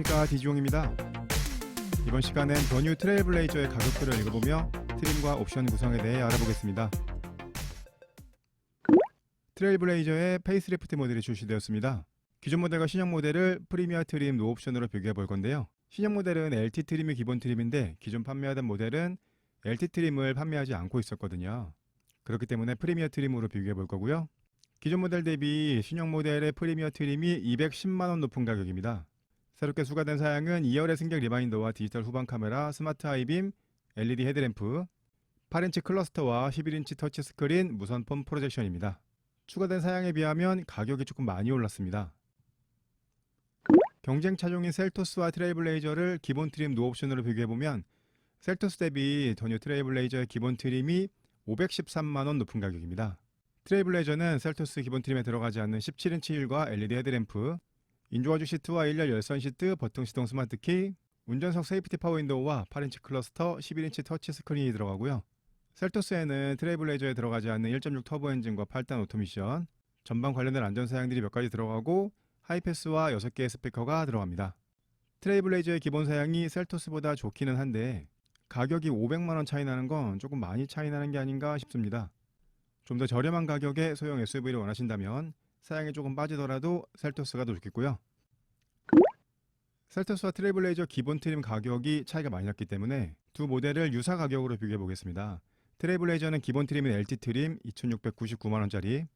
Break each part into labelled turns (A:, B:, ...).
A: 안녕하십니까, 디지용입니다. 이번 시간엔 더 뉴 트레일블레이저의 가격들을 읽어보며 트림과 옵션 구성에 대해 알아보겠습니다. 트레일블레이저의 페이스리프트 모델이 출시되었습니다. 기존 모델과 신형 모델을 프리미어 트림 노 옵션으로 비교해 볼 건데요. 신형 모델은 LT 트림이 기본 트림인데 기존 판매하던 모델은 LT 트림을 판매하지 않고 있었거든요. 그렇기 때문에 프리미어 트림으로 비교해 볼 거고요. 기존 모델 대비 신형 모델의 프리미어 트림이 210만원 높은 가격입니다. 새롭게 추가된 사양은 2열의 승객 리마인더와 디지털 후방 카메라, 스마트 하이빔, LED 헤드램프, 8인치 클러스터와 11인치 터치 스크린, 무선 폰 프로젝션입니다. 추가된 사양에 비하면 가격이 조금 많이 올랐습니다. 경쟁 차종인 셀토스와 트레일블레이저를 기본 트림 노 옵션으로 비교해보면 셀토스 대비 더 뉴 트레일블레이저의 기본 트림이 513만원 높은 가격입니다. 트레일블레이저는 셀토스 기본 트림에 들어가지 않는 17인치 휠과 LED 헤드램프, 인조가죽 시트와 1열 열선 시트, 버튼 시동 스마트키, 운전석 세이프티 파워 윈도우와 8인치 클러스터, 11인치 터치 스크린이 들어가고요. 셀토스에는 트레일블레이저에 들어가지 않는 1.6 터보 엔진과 8단 오토미션, 전방 관련된 안전 사양들이 몇 가지 들어가고 하이패스와 6개의 스피커가 들어갑니다. 트레일블레이저의 기본 사양이 셀토스보다 좋기는 한데 가격이 500만원 차이 나는 건 조금 많이 차이 나는 게 아닌가 싶습니다. 좀 더 저렴한 가격에 소형 SUV를 원하신다면 사양이 조금 빠지더라도 셀토스가 더 좋겠고요. 셀토스와 트레일블레이저 기본 트림 가격이 차이가 많이 났기 때문에 두 모델을 유사 가격으로 비교해 보겠습니다. 트레일블레이저는 기본 트림인 LT 트림 2699만원짜리,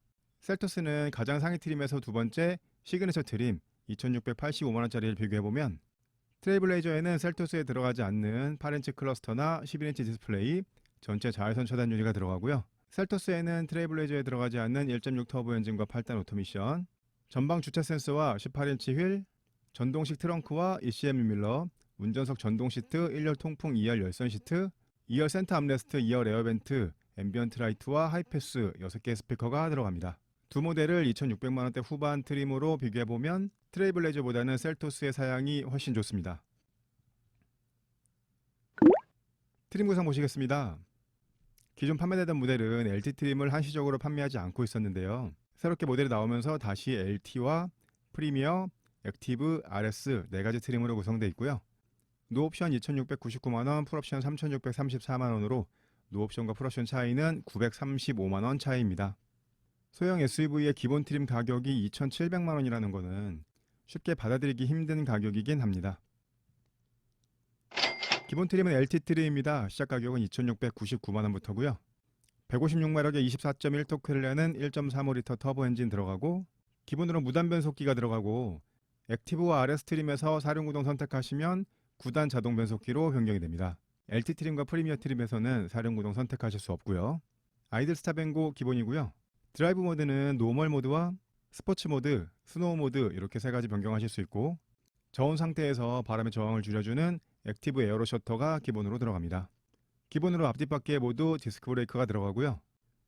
A: 셀토스는 가장 상위 트림에서 두 번째 시그니처 트림 2685만원짜리를 비교해보면 트레일블레이저에는 셀토스에 들어가지 않는 8인치 클러스터나 11인치 디스플레이, 전체 자외선 차단 유리가 들어가고요. 셀토스에는 트레일블레이저에 들어가지 않는 1.6 터보 엔진과 8단 오토미션, 전방 주차 센서와 18인치 휠, 전동식 트렁크와 ECM 유밀러, 운전석 전동 시트, 1열 통풍 2열 열선 시트, 2열 센터 암레스트, 2열 에어벤트, 앰비언트 라이트와 하이패스 6개의 스피커가 들어갑니다. 두 모델을 2600만원대 후반 트림으로 비교해보면 트레일블레이저보다는 셀토스의 사양이 훨씬 좋습니다. 트림 구성 보시겠습니다. 기존 판매되던 모델은 LT 트림을 한시적으로 판매하지 않고 있었는데요. 새롭게 모델이 나오면서 다시 LT와 프리미어, 액티브, RS 4가지 트림으로 구성되어 있고요. 노옵션 2699만원, 풀옵션 3634만원으로 노옵션과 풀옵션 차이는 935만원 차이입니다. 소형 SUV의 기본 트림 가격이 2700만원이라는 것은 쉽게 받아들이기 힘든 가격이긴 합니다. 기본 트림은 LT 트림입니다. 시작 가격은 2699만원부터고요. 156마력의 24.1토크를 내는 1.35L 터보 엔진 들어가고 기본으로 무단 변속기가 들어가고 액티브와 RS 트림에서 4륜구동 선택하시면 9단 자동 변속기로 변경이 됩니다. LT 트림과 프리미어 트림에서는 4륜구동 선택하실 수 없고요. 아이들 스탑앤고 기본이고요. 드라이브 모드는 노멀 모드와 스포츠 모드, 스노우 모드 이렇게 세 가지 변경하실 수 있고 저온 상태에서 바람의 저항을 줄여주는 액티브 에어로 셔터가 기본으로 들어갑니다. 기본으로 앞뒷바퀴에 모두 디스크 브레이크가 들어가고요.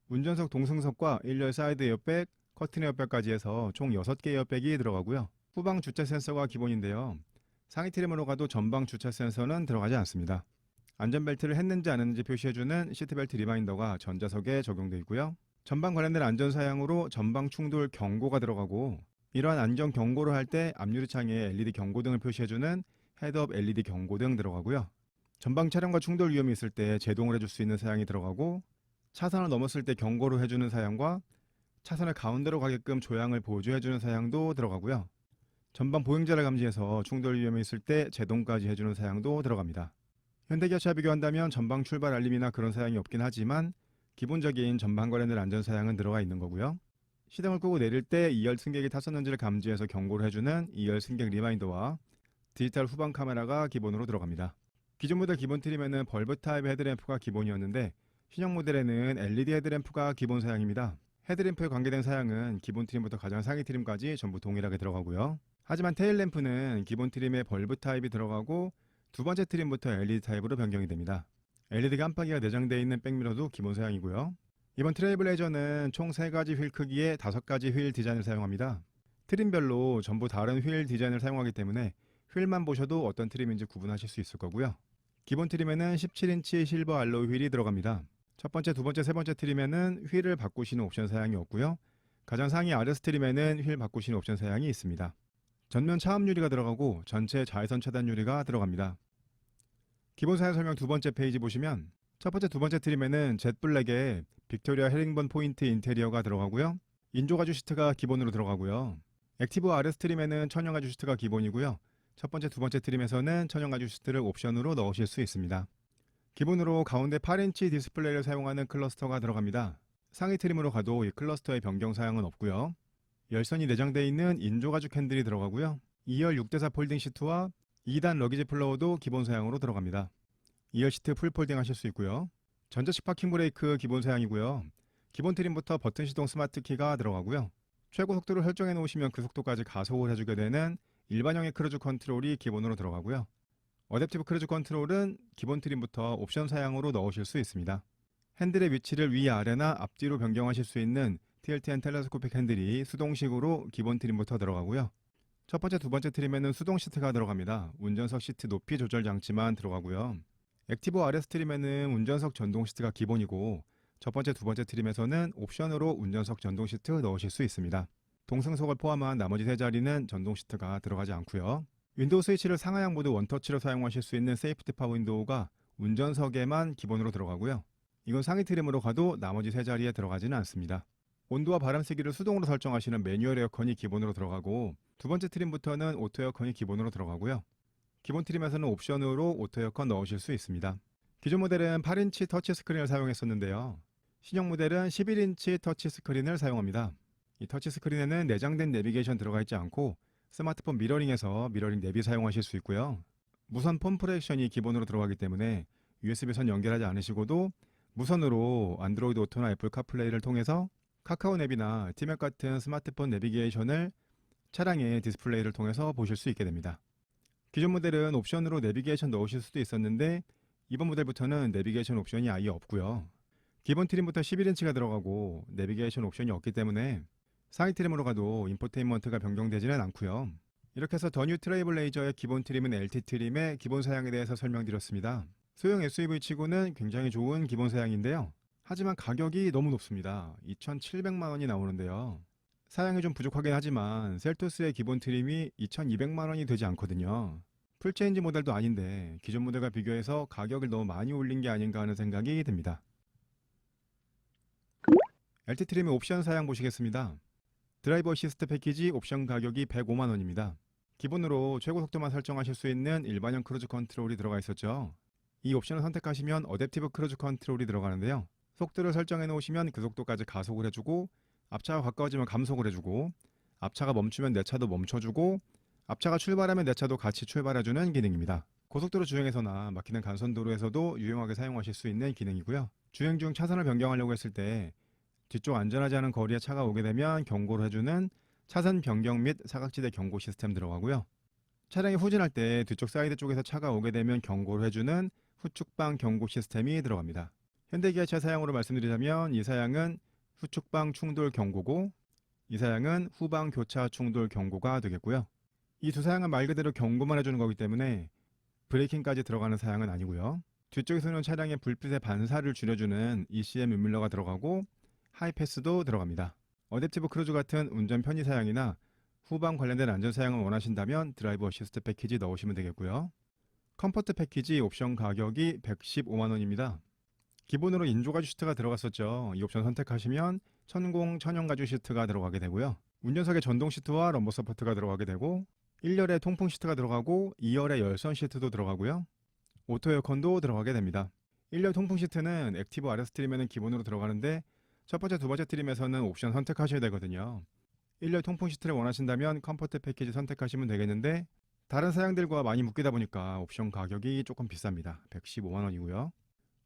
A: 운전석 동승석과 1열 사이드 에어백, 커튼 에어백까지 해서 총 6개 에어백이 들어가고요. 후방 주차 센서가 기본인데요. 상위 트림으로 가도 전방 주차 센서는 들어가지 않습니다. 안전벨트를 했는지 안 했는지 표시해주는 시트벨트 리마인더가 전자석에 적용되어 있고요. 전방 관련된 안전사양으로 전방 충돌 경고가 들어가고 이러한 안전 경고를 할 때 앞유리창에 LED 경고등을 표시해주는 헤드업 LED 경고등 들어가고요. 전방 차량과 충돌 위험이 있을 때 제동을 해줄 수 있는 사양이 들어가고 차선을 넘었을 때 경고를 해주는 사양과 차선을 가운데로 가게끔 조향을 보조해주는 사양도 들어가고요. 전방 보행자를 감지해서 충돌 위험이 있을 때 제동까지 해주는 사양도 들어갑니다. 현대기아차와 비교한다면 전방 출발 알림이나 그런 사양이 없긴 하지만 기본적인 전방 관련된 안전 사양은 들어가 있는 거고요. 시동을 끄고 내릴 때 2열 승객이 탔었는지를 감지해서 경고를 해주는 2열 승객 리마인더와 디지털 후방 카메라가 기본으로 들어갑니다. 기존 모델 기본 트림에는 벌브 타입 헤드램프가 기본이었는데 신형 모델에는 LED 헤드램프가 기본 사양입니다. 헤드램프에 관계된 사양은 기본 트림부터 가장 상위 트림까지 전부 동일하게 들어가고요. 하지만 테일램프는 기본 트림에 벌브 타입이 들어가고 두 번째 트림부터 LED 타입으로 변경이 됩니다. LED 깜빡이가 내장되어 있는 백미러도 기본 사양이고요. 이번 트레일블레이저는 총 3가지 휠 크기의 5가지 휠 디자인을 사용합니다. 트림별로 전부 다른 휠 디자인을 사용하기 때문에 휠만 보셔도 어떤 트림인지 구분하실 수 있을 거고요. 기본 트림에는 17인치 실버 알로이 휠이 들어갑니다. 첫 번째, 두 번째, 세 번째 트림에는 휠을 바꾸시는 옵션 사양이 없고요. 가장 상위 RS 트림에는 휠 바꾸시는 옵션 사양이 있습니다. 전면 차음 유리가 들어가고 전체 자외선 차단 유리가 들어갑니다. 기본 사양 설명 두 번째 페이지 보시면 첫 번째, 두 번째 트림에는 젯블랙에 빅토리아 헤링본 포인트 인테리어가 들어가고요. 인조 가죽 시트가 기본으로 들어가고요. 액티브 RS 트림에는 천연 가죽 시트가 기본이고요. 첫 번째, 두 번째 트림에서는 천연 가죽 시트를 옵션으로 넣으실 수 있습니다. 기본으로 가운데 8인치 디스플레이를 사용하는 클러스터가 들어갑니다. 상위 트림으로 가도 이 클러스터의 변경 사양은 없고요. 열선이 내장되어 있는 인조 가죽 핸들이 들어가고요. 2열 6대4 폴딩 시트와 2단 러기지 플로어도 기본 사양으로 들어갑니다. 2열 시트 풀 폴딩 하실 수 있고요. 전자식 파킹 브레이크 기본 사양이고요. 기본 트림부터 버튼 시동 스마트 키가 들어가고요. 최고 속도를 설정해 놓으시면 그 속도까지 가속을 해주게 되는 일반형의 크루즈 컨트롤이 기본으로 들어가고요. 어댑티브 크루즈 컨트롤은 기본 트림부터 옵션 사양으로 넣으실 수 있습니다. 핸들의 위치를 위아래나 앞뒤로 변경하실 수 있는 TLTN 텔레스코픽 핸들이 수동식으로 기본 트림부터 들어가고요. 첫 번째, 두 번째 트림에는 수동 시트가 들어갑니다. 운전석 시트 높이 조절 장치만 들어가고요. 액티브 RS 트림에는 운전석 전동 시트가 기본이고 첫 번째, 두 번째 트림에서는 옵션으로 운전석 전동 시트 넣으실 수 있습니다. 동승석을 포함한 나머지 세 자리는 전동 시트가 들어가지 않고요. 윈도우 스위치를 상하향 모드 원터치로 사용하실 수 있는 세이프티 파 윈도우가 운전석에만 기본으로 들어가고요. 이건 상위 트림으로 가도 나머지 세 자리에 들어가지는 않습니다. 온도와 바람 세기를 수동으로 설정하시는 매뉴얼 에어컨이 기본으로 들어가고 두 번째 트림부터는 오토 에어컨이 기본으로 들어가고요. 기본 트림에서는 옵션으로 오토 에어컨 넣으실 수 있습니다. 기존 모델은 8인치 터치 스크린을 사용했었는데요. 신형 모델은 11인치 터치 스크린을 사용합니다. 이 터치 스크린에는 내장된 내비게이션 들어가 있지 않고 스마트폰 미러링에서 미러링 내비 사용하실 수 있고요. 무선 폰 프로젝션이 기본으로 들어가기 때문에 USB선 연결하지 않으시고도 무선으로 안드로이드 오토나 애플 카플레이를 통해서 카카오 앱이나 티맵 같은 스마트폰 내비게이션을 차량의 디스플레이를 통해서 보실 수 있게 됩니다. 기존 모델은 옵션으로 내비게이션 넣으실 수도 있었는데 이번 모델부터는 내비게이션 옵션이 아예 없고요. 기본 트림부터 11인치가 들어가고 내비게이션 옵션이 없기 때문에 상위 트림으로 가도 인포테인먼트가 변경되지는 않고요. 이렇게 해서 더 뉴 트레이블레이저의 기본 트림은 LT 트림의 기본 사양에 대해서 설명드렸습니다. 소형 SUV 치고는 굉장히 좋은 기본 사양인데요. 하지만 가격이 너무 높습니다. 2,700만 원이 나오는데요. 사양이 좀 부족하긴 하지만 셀토스의 기본 트림이 2,200만 원이 되지 않거든요. 풀체인지 모델도 아닌데 기존 모델과 비교해서 가격을 너무 많이 올린 게 아닌가 하는 생각이 듭니다. LT 트림의 옵션 사양 보시겠습니다. 드라이브 어시스트 패키지 옵션 가격이 105만 원입니다. 기본으로 최고 속도만 설정하실 수 있는 일반형 크루즈 컨트롤이 들어가 있었죠. 이 옵션을 선택하시면 어댑티브 크루즈 컨트롤이 들어가는데요. 속도를 설정해 놓으시면 그 속도까지 가속을 해주고 앞차가 가까워지면 감속을 해주고 앞차가 멈추면 내 차도 멈춰주고 앞차가 출발하면 내 차도 같이 출발해주는 기능입니다. 고속도로 주행에서나 막히는 간선도로에서도 유용하게 사용하실 수 있는 기능이고요. 주행 중 차선을 변경하려고 했을 때 뒤쪽 안전하지 않은 거리에 차가 오게 되면 경고를 해주는 차선 변경 및 사각지대 경고 시스템 들어가고요. 차량이 후진할 때 뒤쪽 사이드 쪽에서 차가 오게 되면 경고를 해주는 후측방 경고 시스템이 들어갑니다. 현대기아차 사양으로 말씀드리자면 이 사양은 후측방 충돌 경고고 이 사양은 후방 교차 충돌 경고가 되겠고요. 이 두 사양은 말 그대로 경고만 해주는 거기 때문에 브레이킹까지 들어가는 사양은 아니고요. 뒤쪽에서는 차량의 불빛의 반사를 줄여주는 ECM 윤밀러가 들어가고 하이패스도 들어갑니다. 어댑티브 크루즈 같은 운전 편의 사양이나 후방 관련된 안전 사양을 원하신다면 드라이브 어시스트 패키지 넣으시면 되겠고요. 컴포트 패키지 옵션 가격이 115만 원입니다. 기본으로 인조 가죽 시트가 들어갔었죠. 이 옵션 선택하시면 천공 천연 가죽 시트가 들어가게 되고요. 운전석에 전동 시트와 럼버 서포트가 들어가게 되고 1열에 통풍 시트가 들어가고 2열에 열선 시트도 들어가고요. 오토 에어컨도 들어가게 됩니다. 1열 통풍 시트는 액티브 RS 트림에는 기본으로 들어가는데 첫 번째, 두 번째 트림에서는 옵션 선택하셔야 되거든요. 1열 통풍 시트를 원하신다면 컴포트 패키지 선택하시면 되겠는데 다른 사양들과 많이 묶이다 보니까 옵션 가격이 조금 비쌉니다. 115만 원이고요.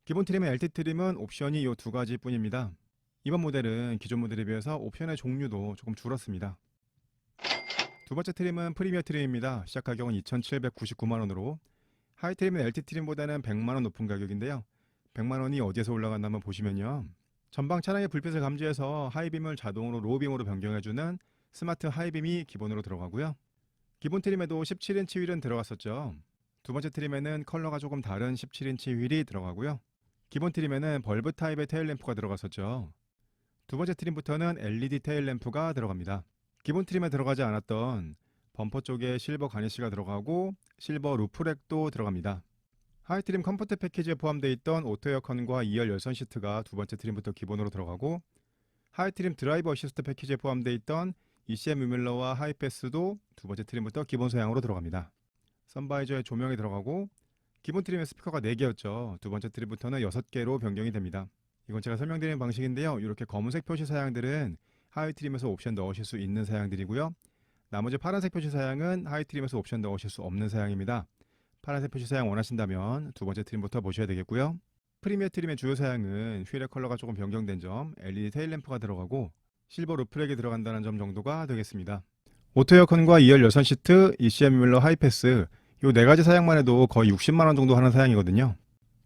A: 기본 트림의 LT 트림은 옵션이 이 두 가지 뿐입니다. 이번 모델은 기존 모델에 비해서 옵션의 종류도 조금 줄었습니다. 두 번째 트림은 프리미어 트림입니다. 시작 가격은 2,799만 원으로 하이 트림은 LT 트림보다는 100만 원 높은 가격인데요. 100만 원이 어디에서 올라갔나 한번 보시면요. 전방 차량의 불빛을 감지해서 하이빔을 자동으로 로우빔으로 변경해주는 스마트 하이빔이 기본으로 들어가고요. 기본 트림에도 17인치 휠은 들어갔었죠. 두 번째 트림에는 컬러가 조금 다른 17인치 휠이 들어가고요. 기본 트림에는 벌브 타입의 테일램프가 들어갔었죠. 두 번째 트림부터는 LED 테일램프가 들어갑니다. 기본 트림에 들어가지 않았던 범퍼 쪽에 실버 가니쉬가 들어가고 실버 루프렉도 들어갑니다. 하이트림 컴포트 패키지에 포함되어 있던 오토 에어컨과 2열 열선 시트가 두 번째 트림부터 기본으로 들어가고 하이트림 드라이브 어시스트 패키지에 포함되어 있던 ECM 유밀러와 하이패스도 두 번째 트림부터 기본 소양으로 들어갑니다. 선바이저에 조명이 들어가고 기본 트림의 스피커가 4개였죠. 두 번째 트림부터는 6개로 변경이 됩니다. 이건 제가 설명드리는 방식인데요. 이렇게 검은색 표시 사양들은 하이트림에서 옵션 넣으실 수 있는 사양들이고요. 나머지 파란색 표시 사양은 하이트림에서 옵션 넣으실 수 없는 사양입니다. 파란색 표시 사양 원하신다면 두 번째 트림부터 보셔야 되겠고요. 프리미어 트림의 주요 사양은 휠의 컬러가 조금 변경된 점, LED 테일램프가 들어가고 실버 루프렉이 들어간다는 점 정도가 되겠습니다. 오토 에어컨과 2열 열선 시트, ECM 유밀러 하이패스 이 4가지 사양만 해도 거의 60만원 정도 하는 사양이거든요.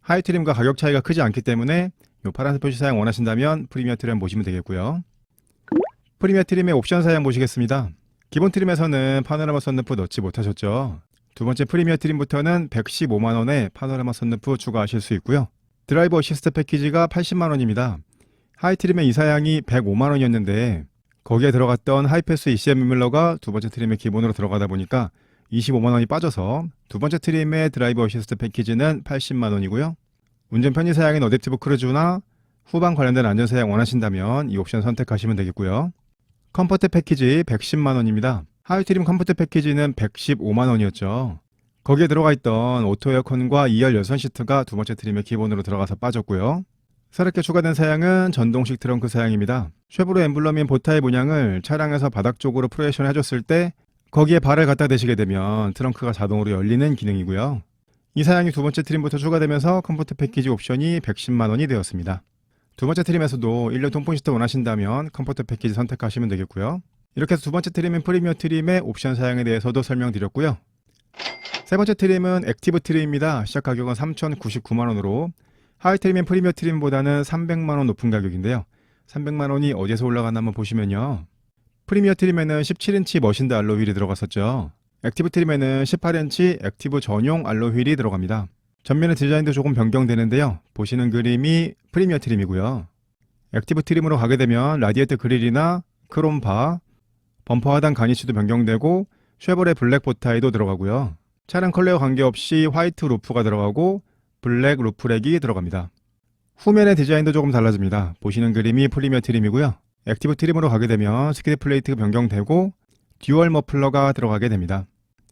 A: 하이트림과 가격 차이가 크지 않기 때문에 이 파란색 표시 사양 원하신다면 프리미어 트림 보시면 되겠고요. 프리미어 트림의 옵션 사양 보시겠습니다. 기본 트림에서는 파노라마 선루프 넣지 못하셨죠. 두 번째 프리미어 트림부터는 115만원에 파노라마 선루프 추가하실 수 있고요. 드라이브 어시스트 패키지가 80만원입니다. 하이트림의 이 사양이 105만원이었는데 거기에 들어갔던 하이패스 ECM 유밀러가 두 번째 트림의 기본으로 들어가다 보니까 25만원이 빠져서 두 번째 트림의 드라이브 어시스트 패키지는 80만원이고요. 운전 편의 사양인 어댑티브 크루즈나 후방 관련된 안전 사양 원하신다면 이 옵션 선택하시면 되겠고요. 컴포트 패키지 110만원입니다. 하이트림 컴포트 패키지는 115만원이었죠. 거기에 들어가 있던 오토 에어컨과 2열 열선 시트가 두 번째 트림의 기본으로 들어가서 빠졌고요. 새롭게 추가된 사양은 전동식 트렁크 사양입니다. 쉐보레 엠블럼인 보타의 문양을 차량에서 바닥 쪽으로 프로젝션 해줬을 때 거기에 발을 갖다 대시게 되면 트렁크가 자동으로 열리는 기능이고요. 이 사양이 두 번째 트림부터 추가되면서 컴포트 패키지 옵션이 110만원이 되었습니다. 두 번째 트림에서도 1열 통풍 시트 원하신다면 컴포트 패키지 선택하시면 되겠고요. 이렇게 해서 두 번째 트림인 프리미어 트림의 옵션 사양에 대해서도 설명드렸고요. 세 번째 트림은 액티브 트림입니다. 시작 가격은 3,099만원으로 하이트림인 프리미어 트림보다는 300만원 높은 가격인데요. 300만원이 어디에서 올라갔나 한번 보시면요. 프리미어 트림에는 17인치 머신드 알로 휠이 들어갔었죠. 액티브 트림에는 18인치 액티브 전용 알로 휠이 들어갑니다. 전면의 디자인도 조금 변경되는데요. 보시는 그림이 프리미어 트림이고요. 액티브 트림으로 가게 되면 라디에이터 그릴이나 크롬바, 범퍼 하단 가니쉬도 변경되고 쉐보레 블랙 보타이도 들어가고요. 차량 컬러와 관계없이 화이트 루프가 들어가고 블랙 루프렉이 들어갑니다. 후면의 디자인도 조금 달라집니다. 보시는 그림이 프리미어 트림이고요. 액티브 트림으로 가게 되면 스키드 플레이트가 변경되고 듀얼 머플러가 들어가게 됩니다.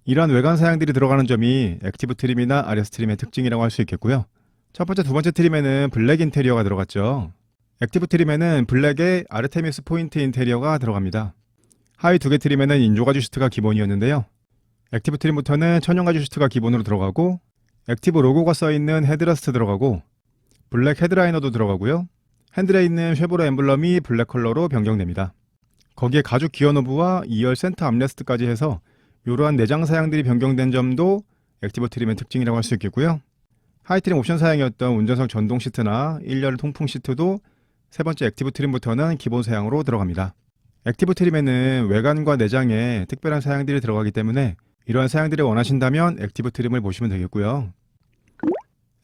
A: 이러한 외관 사양들이 들어가는 점이 액티브 트림이나 RS 트림의 특징이라고 할 수 있겠고요. 첫 번째, 두 번째 트림에는 블랙 인테리어가 들어갔죠. 액티브 트림에는 블랙의 아르테미스 포인트 인테리어가 들어갑니다. 하위 두 개 트림에는 인조가죽 시트가 기본이었는데요. 액티브 트림부터는 천연가죽 시트가 기본으로 들어가고 액티브 로고가 써있는 헤드러스트 들어가고 블랙 헤드라이너도 들어가고요. 핸들에 있는 쉐보레 엠블럼이 블랙 컬러로 변경됩니다. 거기에 가죽 기어노브와 2열 센터 암레스트까지 해서 이러한 내장 사양들이 변경된 점도 액티브 트림의 특징이라고 할 수 있겠고요. 하이트림 옵션 사양이었던 운전석 전동 시트나 1열 통풍 시트도 세 번째 액티브 트림부터는 기본 사양으로 들어갑니다. 액티브 트림에는 외관과 내장에 특별한 사양들이 들어가기 때문에 이러한 사양들을 원하신다면 액티브 트림을 보시면 되겠고요.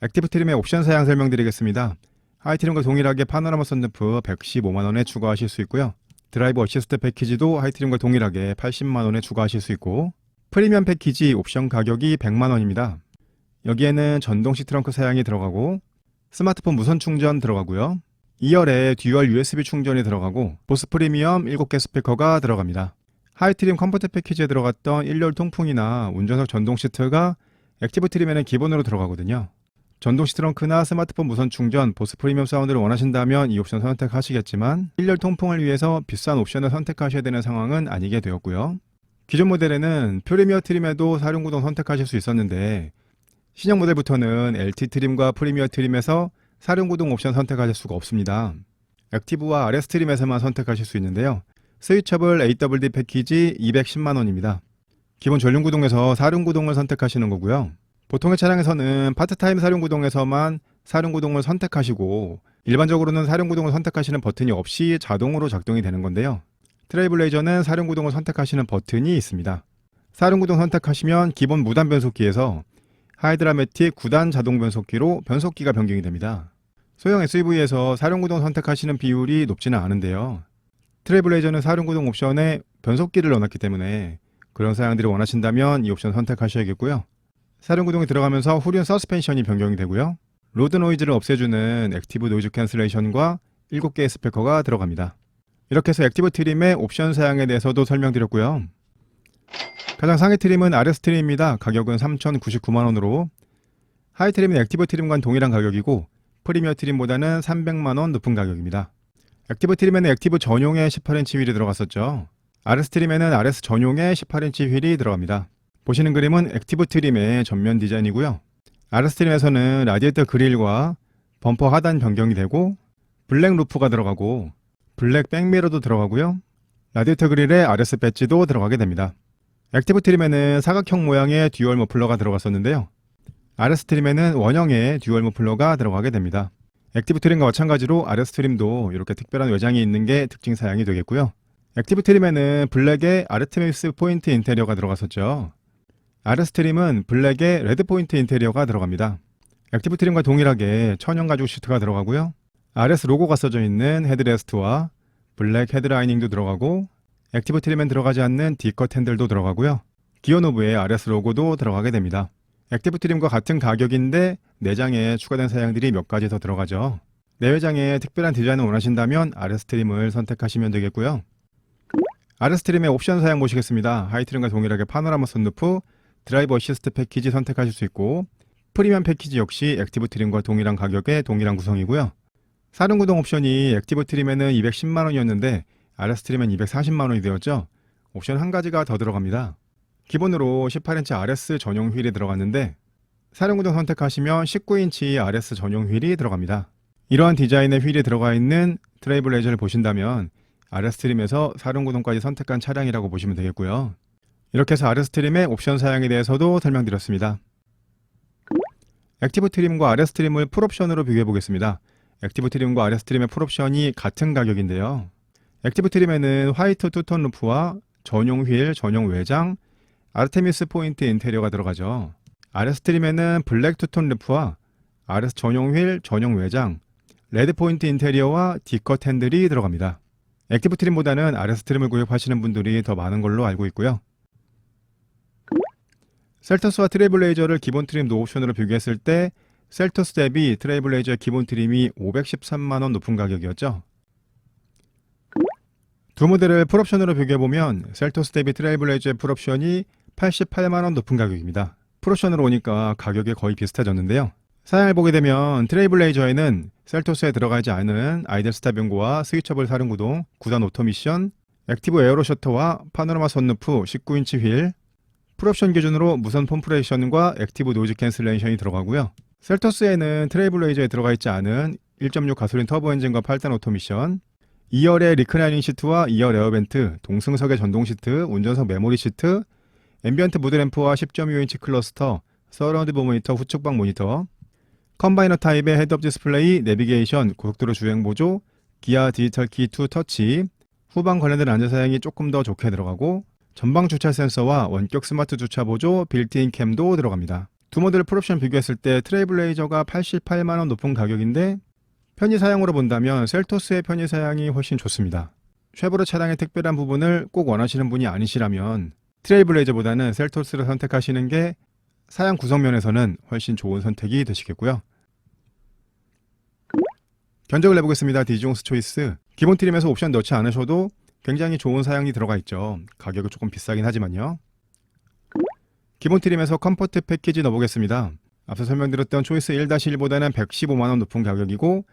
A: 액티브 트림의 옵션 사양 설명드리겠습니다. 하이트림과 동일하게 파노라마 선루프 115만원에 추가하실 수 있고요. 드라이브 어시스트 패키지도 하이트림과 동일하게 80만원에 추가하실 수 있고 프리미엄 패키지 옵션 가격이 100만원입니다. 여기에는 전동식 트렁크 사양이 들어가고 스마트폰 무선 충전 들어가고요. 2열에 듀얼 USB 충전이 들어가고 보스 프리미엄 7개 스피커가 들어갑니다. 하이트림 컴포트 패키지에 들어갔던 1열 통풍이나 운전석 전동 시트가 액티브 트림에는 기본으로 들어가거든요. 전동식 트렁크나 스마트폰 무선 충전, 보스 프리미엄 사운드를 원하신다면 이 옵션 선택하시겠지만 1열 통풍을 위해서 비싼 옵션을 선택하셔야 되는 상황은 아니게 되었고요. 기존 모델에는 프리미어 트림에도 사륜구동 선택하실 수 있었는데 신형 모델부터는 LT 트림과 프리미어 트림에서 사륜구동 옵션 선택하실 수가 없습니다. 액티브와 RS 트림에서만 선택하실 수 있는데요. 스위처블 AWD 패키지 210만원입니다. 기본 전륜구동에서 사륜구동을 선택하시는 거고요. 보통의 차량에서는 파트타임 사륜구동에서만 사륜구동을 선택하시고 일반적으로는 사륜구동을 선택하시는 버튼이 없이 자동으로 작동이 되는 건데요. 트레일블레이저는 사륜구동을 선택하시는 버튼이 있습니다. 사륜구동 선택하시면 기본 무단 변속기에서 하이드라매틱 9단 자동 변속기로 변속기가 변경이 됩니다. 소형 SUV에서 사륜구동 선택하시는 비율이 높지는 않은데요. 트레일블레이저는 사륜구동 옵션에 변속기를 넣어놨기 때문에 그런 사양들이 원하신다면 이 옵션 선택하셔야겠고요. 사륜구동이 들어가면서 후륜 서스펜션이 변경이 되고요. 로드 노이즈를 없애주는 액티브 노이즈 캔슬레이션과 7개의 스피커가 들어갑니다. 이렇게 해서 액티브 트림의 옵션 사양에 대해서도 설명드렸고요. 가장 상위 트림은 RS 트림입니다. 가격은 3,099만원으로 하이 트림은 액티브 트림과는 동일한 가격이고 프리미어 트림보다는 300만원 높은 가격입니다. 액티브 트림에는 액티브 전용의 18인치 휠이 들어갔었죠. RS 트림에는 RS 전용의 18인치 휠이 들어갑니다. 보시는 그림은 액티브 트림의 전면 디자인이고요. RS 트림에서는 라디에이터 그릴과 범퍼 하단 변경이 되고 블랙 루프가 들어가고 블랙 백미러도 들어가고요. 라디에이터 그릴에 RS 배지도 들어가게 됩니다. 액티브 트림에는 사각형 모양의 듀얼 머플러가 들어갔었는데요. RS 트림에는 원형의 듀얼 머플러가 들어가게 됩니다. 액티브 트림과 마찬가지로 RS 트림도 이렇게 특별한 외장이 있는 게 특징 사양이 되겠고요. 액티브 트림에는 블랙의 아르테미스 포인트 인테리어가 들어갔었죠. RS 트림은 블랙의 레드 포인트 인테리어가 들어갑니다. 액티브 트림과 동일하게 천연 가죽 시트가 들어가고요. RS 로고가 써져 있는 헤드레스트와 블랙 헤드라이닝도 들어가고 액티브 트림엔 들어가지 않는 D컷 핸들도 들어가고요. 기어 노브에 RS 로고도 들어가게 됩니다. 액티브 트림과 같은 가격인데 내장에 추가된 사양들이 몇 가지 더 들어가죠. 내외장에 특별한 디자인을 원하신다면 RS 트림을 선택하시면 되겠고요. RS 트림의 옵션 사양 보시겠습니다. 하이 트림과 동일하게 파노라마 선루프, 드라이브 어시스트 패키지 선택하실 수 있고 프리미엄 패키지 역시 액티브 트림과 동일한 가격에 동일한 구성이고요. 사륜구동 옵션이 액티브 트림에는 210만원이었는데 RS 트림엔 240만원이 되었죠. 옵션 한 가지가 더 들어갑니다. 기본으로 18인치 RS 전용 휠이 들어갔는데 사륜구동 선택하시면 19인치 RS 전용 휠이 들어갑니다. 이러한 디자인의 휠이 들어가 있는 트레일블레이저를 보신다면 RS 트림에서 사륜구동까지 선택한 차량이라고 보시면 되겠고요. 이렇게 해서 RS 트림의 옵션 사양에 대해서도 설명드렸습니다. 액티브 트림과 RS 트림을 풀옵션으로 비교해 보겠습니다. 액티브 트림과 RS 트림의 풀옵션이 같은 가격인데요. 액티브 트림에는 화이트 투톤 루프와 전용 휠, 전용 외장, 아르테미스 포인트 인테리어가 들어가죠. RS 트림에는 블랙 투톤 루프와 RS 전용 휠, 전용 외장, 레드 포인트 인테리어와 D컷 핸들이 들어갑니다. 액티브 트림보다는 RS 트림을 구입하시는 분들이 더 많은 걸로 알고 있고요. 셀토스와 트레일블레이저를 기본 트림 노옵션으로 비교했을 때 셀토스 대비 트레일블레이저의 기본 트림이 513만원 높은 가격이었죠. 두 모델을 풀옵션으로 비교해보면 셀토스 대비 트레일블레이저의 풀옵션이 88만원 높은 가격입니다. 풀옵션으로 오니까 가격이 거의 비슷해졌는데요. 사양을 보게 되면 트레일블레이저에는 셀토스에 들어가지 않은 아이들 스탑 연고와 스위처블 사륜구동, 9단 오토미션, 액티브 에어로 셔터와 파노라마 선루프 19인치 휠, 풀옵션 기준으로 무선 폼프레이션과 액티브 노이즈 캔슬레이션이 들어가고요. 셀토스에는 트레일블레이저에 들어가 있지 않은 1.6 가솔린 터보 엔진과 8단 오토미션, 2열의 리클라이닝 시트와 2열 에어벤트, 동승석의 전동 시트, 운전석 메모리 시트, 앰비언트 무드램프와 10.25인치 클러스터, 서라운드 모니터 후측방 모니터, 컴바이너 타입의 헤드업 디스플레이, 내비게이션, 고속도로 주행 보조, 기아 디지털 키 2 터치, 후방 관련된 안전사양이 조금 더 좋게 들어가고 전방 주차 센서와 원격 스마트 주차 보조, 빌트인 캠도 들어갑니다. 두 모델 풀옵션 비교했을 때 트레일블레이저가 88만원 높은 가격인데 편의 사양으로 본다면 셀토스의 편의 사양이 훨씬 좋습니다. 쉐보레 차량의 특별한 부분을 꼭 원하시는 분이 아니시라면 트레일블레이저보다는 셀토스를 선택하시는 게 사양 구성면에서는 훨씬 좋은 선택이 되시겠고요. 견적을 내보겠습니다. 디지옹스 초이스. 기본 트림에서 옵션 넣지 않으셔도 굉장히 좋은 사양이 들어가 있죠. 가격은 조금 비싸긴 하지만요. 기본 트림에서 컴포트 패키지 넣어보겠습니다. 앞서 설명드렸던 초이스 1-1보다는 115만원 높은 가격이고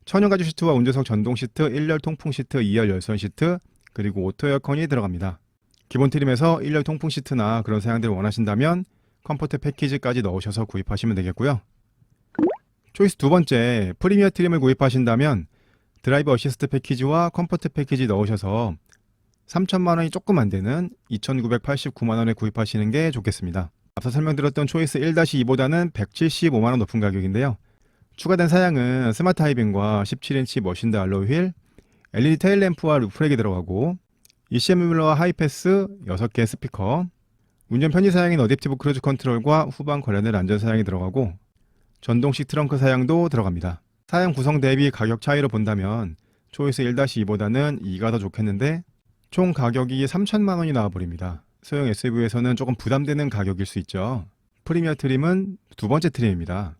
A: 천연가죽 시트와 운전석 전동 시트, 1열 통풍 시트, 2열 열선 시트, 그리고 오토 에어컨이 들어갑니다. 기본 트림에서 1열 통풍 시트나 그런 사양들을 원하신다면 컴포트 패키지까지 넣으셔서 구입하시면 되겠고요. 초이스 두 번째, 프리미어 트림을 구입하신다면 드라이브 어시스트 패키지와 컴포트 패키지 넣으셔서 3천만원이 조금 안되는 2,989만원에 구입하시는 게 좋겠습니다. 앞서 설명드렸던 초이스 1-2보다는 175만원 높은 가격인데요. 추가된 사양은 스마트 하이빙과 17인치 머신드 알로이 휠, LED 테일램프와 루프렉이 들어가고 ECM 뮬러와 하이패스 6개의 스피커, 운전 편의 사양인 어댑티브 크루즈 컨트롤과 후방 관련된 안전 사양이 들어가고 전동식 트렁크 사양도 들어갑니다. 사양 구성 대비 가격 차이로 본다면 초이스 1-2보다는 2가 더 좋겠는데 총 가격이 3천만원이 나와버립니다. 소형 SUV에서는 조금 부담되는 가격일 수 있죠. 프리미어 트림은 두 번째 트림입니다.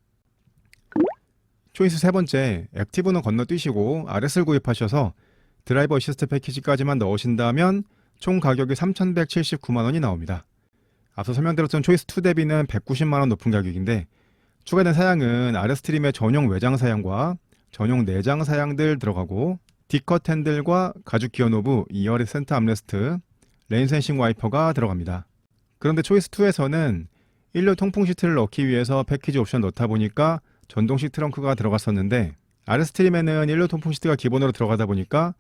A: 초이스 세 번째, 액티브는 건너뛰시고 RS를 구입하셔서 드라이버 어시스트 패키지까지만 넣으신다면 총 가격이 3,179만 원이 나옵니다. 앞서 설명드렸던 초이스 2 대비는 190만 원 높은 가격인데 추가된 사양은 RS 트림의 전용 외장 사양과 전용 내장 사양들 들어가고 D컷 핸들과 가죽 기어 노브, 2열의 센터 암레스트, 레인 센싱 와이퍼가 들어갑니다. 그런데 초이스 2에서는 1열 통풍 시트를 넣기 위해서 패키지 옵션 넣다 보니까 전동식 트렁크가 들어갔었는데 RS 트림에는 1열 통풍 시트가 기본으로 들어가다 보니까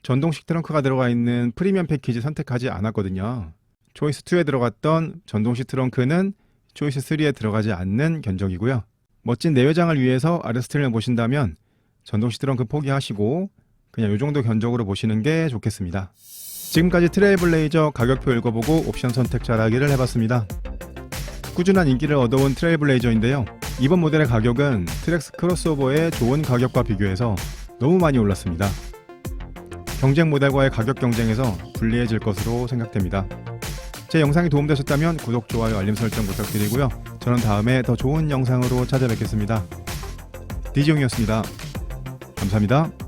A: 전동식 트렁크가 들어가 있는 프리미엄 패키지 선택하지 않았거든요. 초이스 2에 들어갔던 전동식 트렁크는 초이스 3에 들어가지 않는 견적이고요. 멋진 내외장을 위해서 RS 트림을 보신다면 전동식 트렁크 포기하시고 그냥 이 정도 견적으로 보시는 게 좋겠습니다. 지금까지 트레일블레이저 가격표 읽어보고 옵션 선택 잘하기를 해봤습니다. 꾸준한 인기를 얻어온 트레일블레이저인데요. 이번 모델의 가격은 트랙스 크로스오버의 좋은 가격과 비교해서 너무 많이 올랐습니다. 경쟁 모델과의 가격 경쟁에서 불리해질 것으로 생각됩니다. 제 영상이 도움되셨다면 구독, 좋아요, 알림 설정 부탁드리고요. 저는 다음에 더 좋은 영상으로 찾아뵙겠습니다. 디지용이었습니다. 감사합니다.